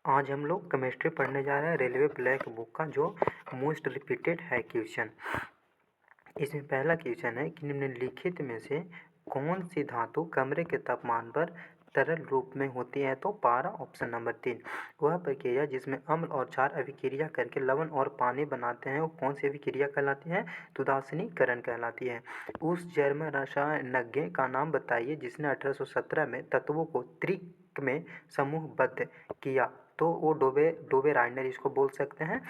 आज हम लोग केमिस्ट्री पढ़ने जा रहे हैं रेलवे ब्लैक बुक का जो मोस्ट रिपीटेड है क्वेश्चन। इसमें पहला क्वेश्चन है कि निम्नलिखित में से कौन सी धातु कमरे के तापमान पर तरल रूप में होती है? तो पारा ऑप्शन नंबर 3। वह प्रक्रिया जिसमें अम्ल और क्षार अभिक्रिया करके लवण और पानी बनाते हैं वो कौन सी अभिक्रिया कहलाती है? तो उदासीनीकरण कहलाती है। उस जर्मन रसायनज्ञ का नाम बताइए जिसने 1817 में तत्वों को त्रिक में समूहबद्ध किया। तो वो डोबे राइनर इसको बोल सकते हैं।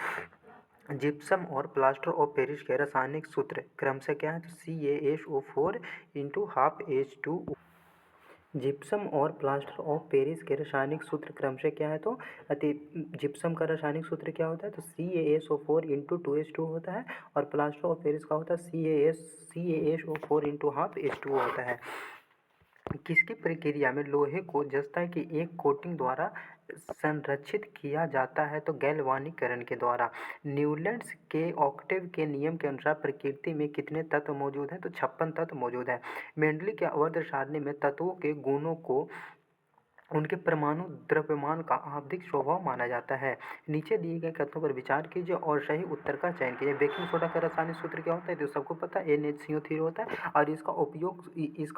जिप्सम और प्लास्टर ऑफ पेरिस के रासायनिक सूत्र क्रमशः क्या है? तो CaSO4 into half H2। Gypsum और प्लास्टर ऑफ पेरिस के रासायनिक सूत्र क्रमशः क्या है? तो जिप्सम का रासायनिक सूत्र क्या होता है? तो CaSO4 इंटू 2H2 होता है और प्लास्टर ऑफ पेरिस का होता है CaSO4 इंटू हाफ H2 होता है। किसकी प्रक्रिया में लोहे को जस्ता की एक कोटिंग द्वारा संरक्षित किया जाता है? तो गैल्वानीकरण के द्वारा। न्यूलैंड्स के ऑक्टेव के नियम के अनुसार प्रकृति में कितने तत्व मौजूद हैं? तो 56 तत्व मौजूद हैं। मेंडली के आवर्त सारणी में तत्वों के गुणों को उनके परमाणु द्रव्यमान का आवधिक स्वभाव माना जाता है। नीचे दिए गए कथनों पर विचार कीजिए और सही उत्तर का चयन कीजिए। बेकिंग सोडा का रासायनिक सूत्र क्या होता है? तो सबको पता है NaCO3 होता है और इसका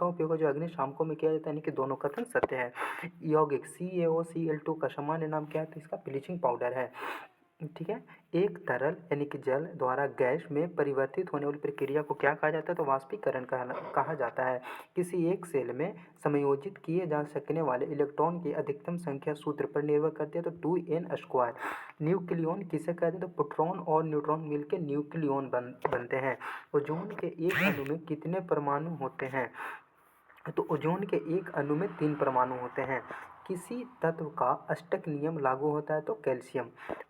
उपयोग जो अग्निशामकों में किया जाता है, यानी कि दोनों कथन सत्य है। यौगिक CaOCl2 का सामान्य नाम क्या है? तो इसका ब्लीचिंग पाउडर है। ठीक है। एक तरल यानी कि जल द्वारा गैस में परिवर्तित होने वाली प्रक्रिया को क्या कहा जाता है? तो वाष्पीकरण कहा जाता है। किसी एक सेल में समायोजित किए जा सकने वाले इलेक्ट्रॉन की अधिकतम संख्या सूत्र पर निर्भर करती है। तो 2n²। न्यूक्लियॉन किसे कहते हैं? तो प्रोटॉन और न्यूट्रॉन मिलकर न्यूक्लियॉन बनते हैं। ओजोन के एक अणु में कितने परमाणु होते हैं? तो ओजोन के एक अणु में 3 परमाणु होते हैं। किसी तत्व का अष्टक नियम लागू होता है? तो कैल्शियम।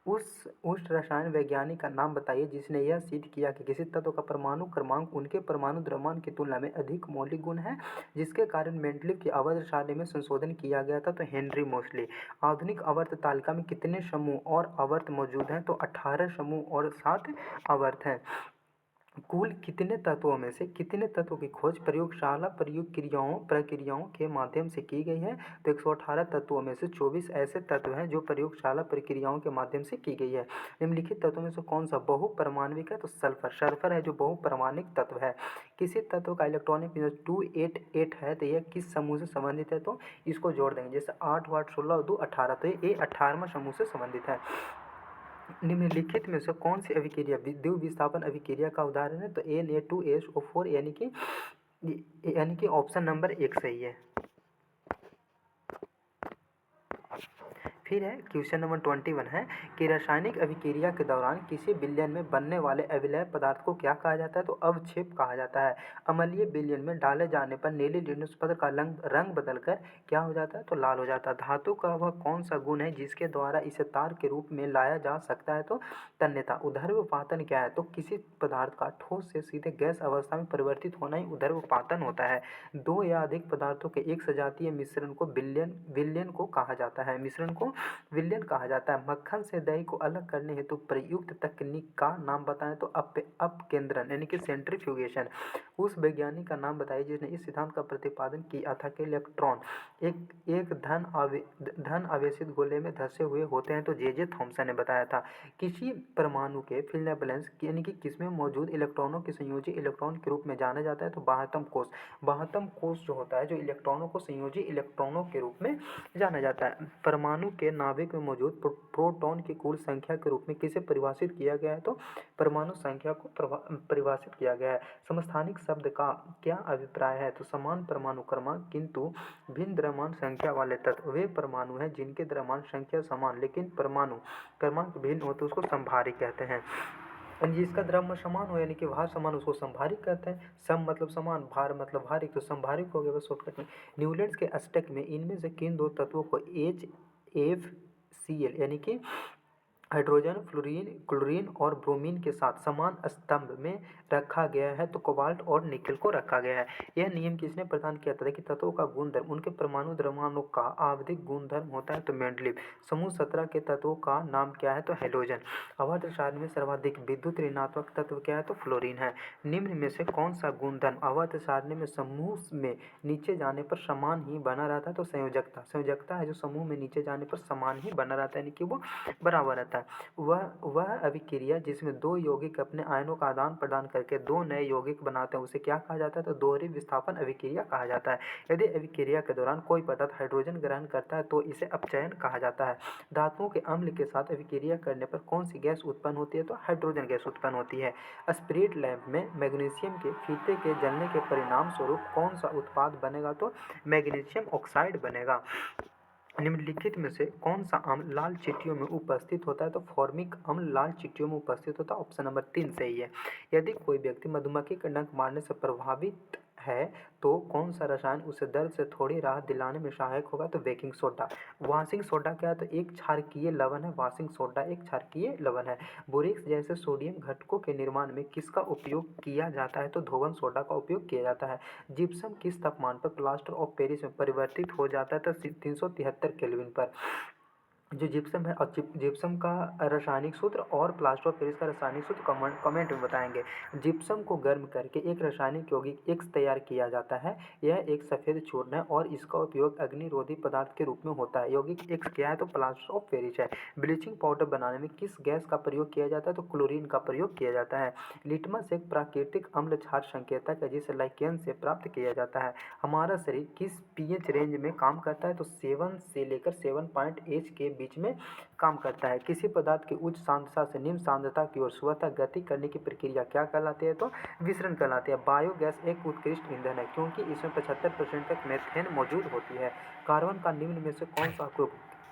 उस रसायन वैज्ञानिक का नाम बताइए जिसने यह सिद्ध किया कि किसी तत्व का परमाणु क्रमांक उनके परमाणु द्रव्यमान की तुलना में अधिक मौलिक गुण है, जिसके कारण मेंडलीव की आवर्त सारणी में संशोधन किया गया था? तो हेनरी मोसले। आधुनिक आवर्त तालिका में कितने समूह और आवर्त मौजूद हैं? तो 18 समूह और 7 आवर्त हैं। कुल कितने तत्वों में से कितने तत्वों की खोज प्रयोगशाला प्रक्रियाओं के माध्यम से की गई है? तो 118 तत्वों में से 24 ऐसे तत्व हैं जो प्रयोगशाला प्रक्रियाओं के माध्यम से की गई है। निम्नलिखित तत्वों में से कौन सा बहुपरमाणविक है? तो सल्फर है जो बहुपरमाणविक तत्व है। किसी तत्व का इलेक्ट्रॉनिक 288 है तो यह किस समूह से संबंधित है? तो इसको जोड़ देंगे, जैसे 8 वाट 16 और 2 18, तो ये 18वां समूह से संबंधित है। निम्नलिखित में से कौन सी अभिक्रिया द्विविस्थापन अभिक्रिया का उदाहरण है? तो Na2SO4 यानी कि ऑप्शन नंबर 1 सही है। फिर है क्वेश्चन नंबर 21 है कि रासायनिक अभिक्रिया के दौरान किसी विलयन में बनने वाले अविलेय पदार्थ को क्या कहा जाता है? तो अवक्षेप कहा जाता है। अम्लीय विलयन में डाले जाने पर नीले लिटमस पत्र का रंग बदलकर क्या हो जाता है? तो लाल हो जाता है। धातु का वह कौन सा गुण है जिसके द्वारा इसे तार के रूप में लाया जा सकता है? तो तन्यता। ऊर्ध्वपातन क्या है? तो किसी पदार्थ का ठोस से सीधे गैस अवस्था में परिवर्तित होना ही ऊर्ध्वपातन होता है। दो या अधिक पदार्थों के एक सजातीय मिश्रण को विलयन को कहा जाता है। मिश्रण को विलयन कहा जाता है। मक्खन से दही को अलग करने हेतु प्रयुक्त तकनीक का नाम बताएं? तो अपकेंद्रण यानी कि सेंट्रीफ्यूगेशन। उस वैज्ञानिक का नाम बताइए जिसने इस सिद्धांत का प्रतिपादन किया था कि इलेक्ट्रॉन एक धन आवेशित गोले में धंसे हुए होते हैं? तो J.J. थॉमसन ने बताया था। किसी परमाणु के फिल्म बैलेंस यानी कि किसमें मौजूद इलेक्ट्रॉनों के संयोजी इलेक्ट्रॉन के रूप में जाना जाता है? तो 72 कोष। 72 कोष जो होता है जो इलेक्ट्रॉनों को संयोजी इलेक्ट्रॉनों के रूप में जाना जाता है। परमाणु के नाभिक में मौजूद प्रोटॉन की कुल संख्या के रूप में किसे परिभाषित किया गया है? तो परमाणु संख्या को परिभाषित किया गया है। समस्थानिक शब्द का क्या अभिप्राय है? तो समान परमाणु क्रमांक किंतु भिन्न द्रव्यमान संख्या वाले तत्व वे परमाणु हैं जिनके द्रव्यमान संख्या समान लेकिन परमाणु क्रमांक भिन्न हो तो उसको समभारी कहते हैं। जिसका द्रव्य समान हो यानी कि भार समान उसको समभारिक कहते हैं। सम मतलब समान, भार मतलब भारिक, तो समभारिक हो गया बस शॉर्टकट में। न्यूलैंड्स के अष्टक में इनमें से किन दो तत्वों को HFCl यानी कि हाइड्रोजन फ्लोरीन क्लोरीन और ब्रोमीन के साथ समान स्तंभ में रखा गया है तो कोबाल्ट और निकेल को रखा गया है। यह नियम किसने प्रदान किया था कि तत्वों का गुणधर्म उनके परमाणु द्रव्यमानों का आवधिक गुणधर्म होता है तो मेंडलीव। समूह 17 के तत्वों का नाम क्या है तो हेलोजन। आवर्त सारणी में सर्वाधिक विद्युत ऋणात्मक तत्व क्या है तो फ्लोरीन है। निम्न में से कौन सा गुणधर्म आवर्त सारणी में समूह में नीचे जाने पर समान ही बना रहता है तो संयोजकता। संयोजकता है जो समूह में नीचे जाने पर समान ही बना रहता है यानी कि वो बराबर रहता है। वह अभिक्रिया जिसमें दो यौगिक अपने आयनों का आदान प्रदान करके दो नए यौगिक बनाते हैं उसे क्या कहा जाता है तो दोहरी विस्थापन अभिक्रिया कहा जाता है। यदि अभिक्रिया के दौरान कोई पदार्थ हाइड्रोजन ग्रहण करता है तो इसे अपचयन कहा जाता है। धातुओं के अम्ल के साथ अभिक्रिया करने पर कौन सी गैस उत्पन्न होती है तो हाइड्रोजन गैस उत्पन्न होती है। स्पिरिट लैंप में मैग्नीशियम के फीते के जलने के परिणाम स्वरूप कौन सा उत्पाद बनेगा तो मैग्नीशियम ऑक्साइड बनेगा। निम्नलिखित में से कौन सा अम्ल लाल चींटियों में उपस्थित होता है तो फॉर्मिक अम्ल लाल चींटियों में उपस्थित होता है। ऑप्शन नंबर 3 सही है। यदि कोई व्यक्ति मधुमक्खी का डंक मारने से प्रभावित है तो कौन सा रसायन उसे दर्द से थोड़ी राहत दिलाने में सहायक होगा तो बेकिंग सोडा। वाशिंग सोडा क्या है तो एक क्षारकीय लवण है। वाशिंग सोडा एक क्षारकीय लवण है। बोरेक्स जैसे सोडियम घटकों के निर्माण में किसका उपयोग किया जाता है तो धोवन सोडा का उपयोग किया जाता है। जिप्सम किस तापमान पर प्लास्टर ऑफ पेरिस में परिवर्तित हो जाता है तो 373 केल्विन पर। जो जिप्सम है और जिप्सम का रासायनिक सूत्र और प्लास्टर ऑफ पेरिस का रासायनिक सूत्र कमेंट में बताएंगे। जिप्सम को गर्म करके एक रासायनिक यौगिक एक्स तैयार किया जाता है। यह एक सफ़ेद चूर्ण है और इसका उपयोग अग्निरोधी पदार्थ के रूप में होता है। यौगिक एक्स क्या है तो प्लास्टर ऑफ पेरिस है। ब्लीचिंग पाउडर बनाने में किस गैस का प्रयोग किया जाता है तो क्लोरीन का प्रयोग किया जाता है। लिटमस एक प्राकृतिक अम्ल क्षार संकेतक है जिसे लाइकेन से प्राप्त किया जाता है। हमारा शरीर किस पीएच रेंज में काम करता है तो 7 से लेकर 7.H के बीच में काम करता है। किसी पदार्थ की उच्च सांद्रता से निम्न सांद्रता की ओर स्वतः गति करने की प्रक्रिया क्या कहलाती है तो विसरण कहलाती है। बायोगैस एक उत्कृष्ट ईंधन है क्योंकि इसमें 75% तक मीथेन मौजूद होती है। कार्बन का निम्न में से कौन सा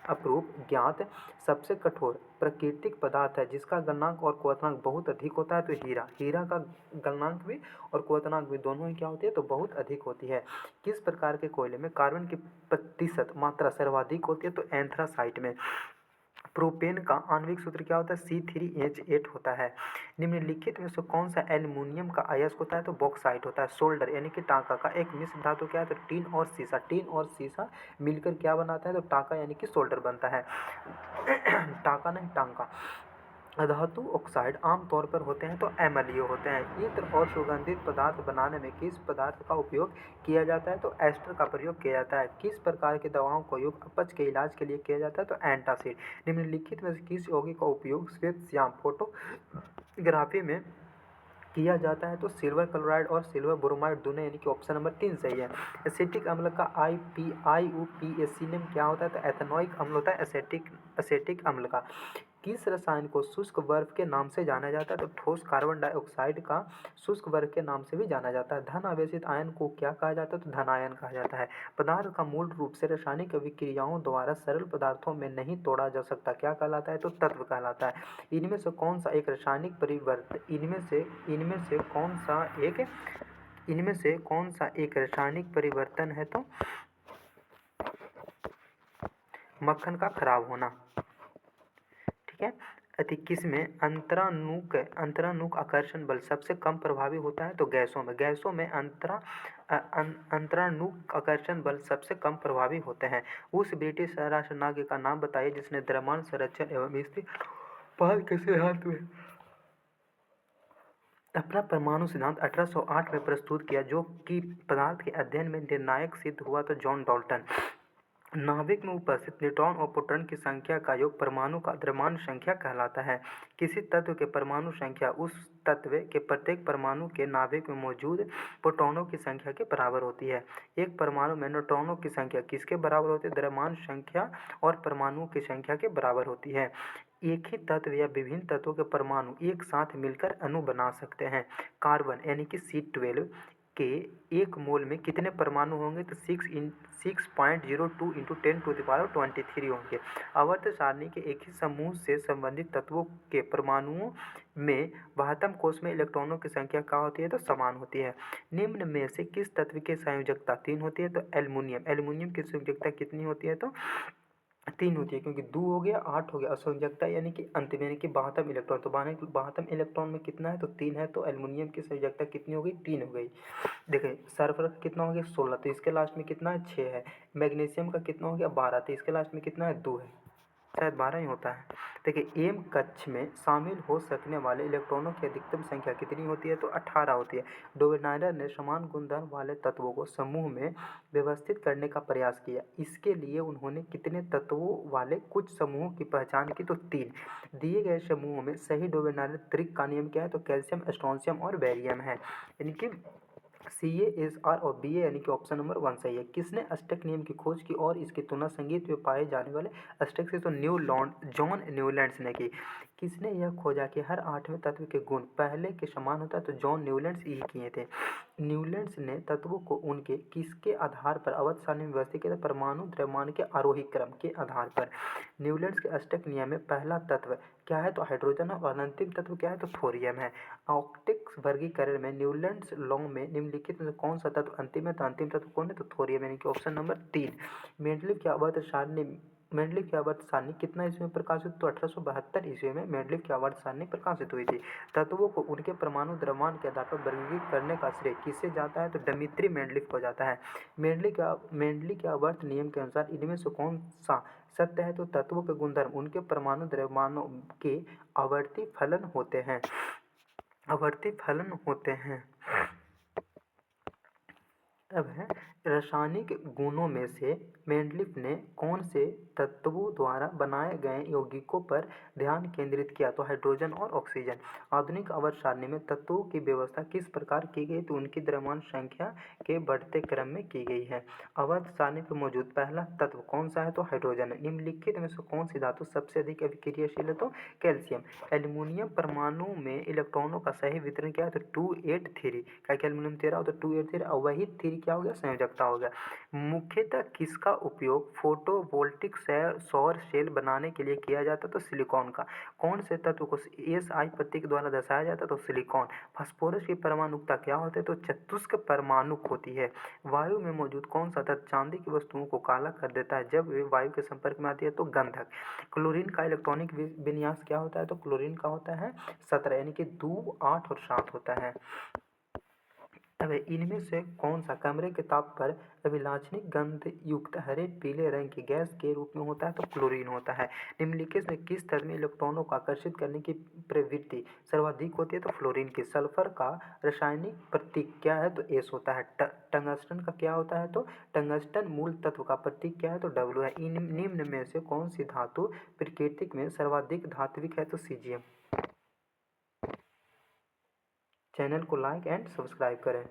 अपरूप ज्ञात सबसे कठोर प्राकृतिक पदार्थ है जिसका गलनांक और क्वथनांक बहुत अधिक होता है तो हीरा। हीरा का गलनांक भी और क्वथनांक भी दोनों ही क्या होती है तो बहुत अधिक होती है। किस प्रकार के कोयले में कार्बन की प्रतिशत मात्रा सर्वाधिक होती है तो एंथ्रासाइट में। प्रोपेन का आणविक सूत्र क्या होता है C3H8 होता है। निम्नलिखित में से कौन सा एल्युमिनियम का अयस्क होता है तो बॉक्साइट होता है। सोल्डर यानी कि टांका का एक मिश्र धातु क्या है तो टीन और सीसा। टीन और सीसा मिलकर क्या बनाता है तो टांका यानी कि सोल्डर बनता है। टांका नहीं टांका। धातु ऑक्साइड आमतौर पर होते हैं तो एमएलईओ होते हैं। इत्र और सुगंधित पदार्थ बनाने में किस पदार्थ का उपयोग किया जाता है तो एस्टर का प्रयोग किया जाता है। किस प्रकार की दवाओं का उपयोग अपच के इलाज के लिए किया जाता है तो एंटासिड। निम्नलिखित में से किस यौगिक का उपयोग श्वेत श्याम फोटोग्राफी में किया जाता है तो सिल्वर क्लोराइड और सिल्वर ब्रोमाइड दोनों यानी कि ऑप्शन नंबर 3 सही है। एसिटिक अम्ल का IUPAC नेम क्या होता है तो एथेनोइक अम्ल होता है एसिटिक अम्ल का। किस रसायन को शुष्क बर्फ के नाम से जाना जाता है तो ठोस कार्बन डाइऑक्साइड का शुष्क बर्फ के नाम से भी जाना जाता है। धन आवेशित आयन को क्या कहा जाता है तो धन आयन कहा जाता है। पदार्थ का मूल रूप से रासायनिक अभिक्रियाओं द्वारा सरल पदार्थों में नहीं तोड़ा जा सकता क्या कहलाता है तो तत्व कहलाता है। इनमें से कौन सा एक रासायनिक परिवर्तन इनमें से कौन सा एक रासायनिक परिवर्तन है तो मक्खन का खराब होना। ठीक है। अति किसमें अंतरानुक आकर्षण बल सबसे कम प्रभावी होता है तो गैसों में अंतरानुक आकर्षण बल सबसे कम प्रभावी होते हैं। उस ब्रिटिश राष्ट्रनायक का नाम बताइए जिसने द्रव्यमान संरक्षण एवं स्थिर पाल के सिद्धांत में अपना परमाणु सिद्धांत 1808 में प्रस्तुत किया जो कि पदार्थ के अध्ययन में निर्णायक सिद्ध हुआ तो जॉन डाल्टन। नाभिक में उपस्थित न्यूट्रॉन और प्रोटॉन की संख्या का योग परमाणु का द्रव्यमान संख्या कहलाता है। किसी तत्व के परमाणु संख्या उस तत्व के प्रत्येक परमाणु के नाभिक में मौजूद प्रोटॉनों की संख्या के बराबर होती है। एक परमाणु में न्यूट्रॉनों की संख्या किसके बराबर होती है द्रव्यमान संख्या और परमाणुओं की संख्या के बराबर होती है। एक ही तत्व या विभिन्न तत्वों के परमाणु एक साथ मिलकर अणु बना सकते हैं। कार्बन यानी कि C12 के एक मोल में कितने परमाणु होंगे तो 6.02 इंटू 10⁻23 होंगे। आवर्त सारणी के एक ही समूह से संबंधित तत्वों के परमाणुओं में वाहतम कोश में इलेक्ट्रॉनों की संख्या क्या होती है तो समान होती है। निम्न में से किस तत्व की संयोजकता 3 होती है तो एल्युमिनियम की संयोजकता कितनी होती है तो 3 होती है, क्योंकि 2 हो गया, 8 हो गया, और संयोजकता यानी कि अंतिम यानी कि 72 इलेक्ट्रॉन। तो 72 इलेक्ट्रॉन में कितना है, तो 3 है, तो एल्युमिनियम की संयोजकता कितनी हो गई, 3 हो गई। देखिए सल्फर का कितना हो गया, 16, तो इसके लास्ट में कितना है, 6 है। मैग्नीशियम का कितना हो गया, 12, तो इसके लास्ट में कितना है, 2 है, शायद 12 ही होता है। देखिए एम कक्ष में शामिल हो सकने वाले इलेक्ट्रॉनों की अधिकतम संख्या कितनी होती है, तो 18 होती है। डोवेनायर ने समान गुणधर्म वाले तत्वों को समूह में व्यवस्थित करने का प्रयास किया। इसके लिए उन्होंने कितने तत्वों वाले कुछ समूहों की पहचान की, तो 3। दिए गए समूहों में सही डोवेनायर त्रिक का नियम क्या है, तो कैल्शियम, स्ट्रोंशियम और बेरियम है, यानी कि CaSr और Ba, यानी कि ऑप्शन नंबर 1 सही है। किसने अस्टक नियम की खोज की और इसकी तुलना संगीत में पाए जाने वाले अस्टक से, तो जॉन न्यूलैंड्स ने की। किसने यह खोजा कि हर 8वें तत्व के गुण पहले के समान होता है, तो जॉन न्यूलैंड्स यही किए थे। न्यूलैंड्स ने तत्वों को उनके किसके आधार पर अवध सारणी में व्यवस्थित किया था, परमाणु द्रव्यमान के आरोही क्रम के आधार पर। न्यूलैंड्स के अष्टक नियम में पहला तत्व क्या है, तो हाइड्रोजन है, और अंतिम तत्व क्या है, तो थोरियम है। ऑप्टिक्स वर्गीकरण में न्यूलैंड्स लॉ में निम्नलिखित में से कौन सा तत्व अंतिम है, तो अंतिम तत्व कौन है, तो थोरियम, यानी कि ऑप्शन नंबर 3। मेंडलीव की आवर्त सारणी मेंडलीव की आवर्त सारणी कितना ईस्वी में प्रकाशित, तो 1872 ईस्वी में मेंडलीव की आवर्त सारणी प्रकाशित हुई थी। तत्वों को उनके परमाणु द्रव्यमान के आधार पर वर्गीकृत करने का श्रेय किससे जाता है, तो डमित्री मेंडलीव को जाता है। मेंडली के आवर्त नियम के अनुसार इनमें से कौन सा सत्य है, तो तत्वों के गुणधर्म उनके परमाणु द्रव्यमानों के आवर्ती फलन होते हैं, आवर्ती फलन होते हैं। अब है रासायनिक गुणों में से मेंडलीफ ने कौन से तत्वों द्वारा बनाए गए यौगिकों पर ध्यान केंद्रित किया, तो हाइड्रोजन और ऑक्सीजन। आधुनिक आवर्त सारणी में तत्वों की व्यवस्था किस प्रकार की गई, तो उनकी द्रव्यमान संख्या के बढ़ते क्रम में की गई है। आवर्त सारणी पर मौजूद पहला तत्व कौन सा है, तो हाइड्रोजन है। निम्नलिखित में से कौन सी धातु सबसे अधिक अभिक्रियाशील है, तो कैल्शियम। एल्यूमिनियम परमाणु में इलेक्ट्रॉनों का सही वितरण क्या है, तो 283, क्या एल्यूमिनियम 13 हो तो 283, और वही 3 क्या हो गया, संयोजकता हो गया। मुख्यतः किसका उपयोग फोटोवोल्टिक सौर सेल बनाने के लिए किया जाता, तो सिलिकॉन का। कौन से तत्व को SI प्रतीक द्वारा दर्शाया जाता, तो सिलिकॉन। फास्फोरस की परमाणुकता क्या होती है, तो चतुष्क परमाणुक होती है। वायु में मौजूद कौन सा तत्व चांदी की वस्तुओं को काला कर देता है जब वे वायु के संपर्क में आती है, तो गंधक। क्लोरीन का इलेक्ट्रॉनिक विन्यास क्या होता है, तो क्लोरीन का होता है 17, यानी कि 2, 8 और 7 होता है। अब इनमें से कौन सा कमरे के ताप पर अभिलाषणीय गंध युक्त हरे पीले रंग की गैस के रूप में होता है, तो क्लोरीन होता है। निम्नलिखित में किस तत्व में इलेक्ट्रॉनों को आकर्षित करने की प्रवृत्ति सर्वाधिक होती है, तो फ्लोरीन की। सल्फर का रासायनिक प्रतीक क्या है, तो S होता है। टंगस्टन का क्या होता है, तो टंगस्टन मूल तत्व का प्रतीक क्या है, तो W है। इन निम्न में से कौन सी धातु प्रकृति में सर्वाधिक धात्विक है, तो सीजियम। चैनल को लाइक एंड सब्सक्राइब करें।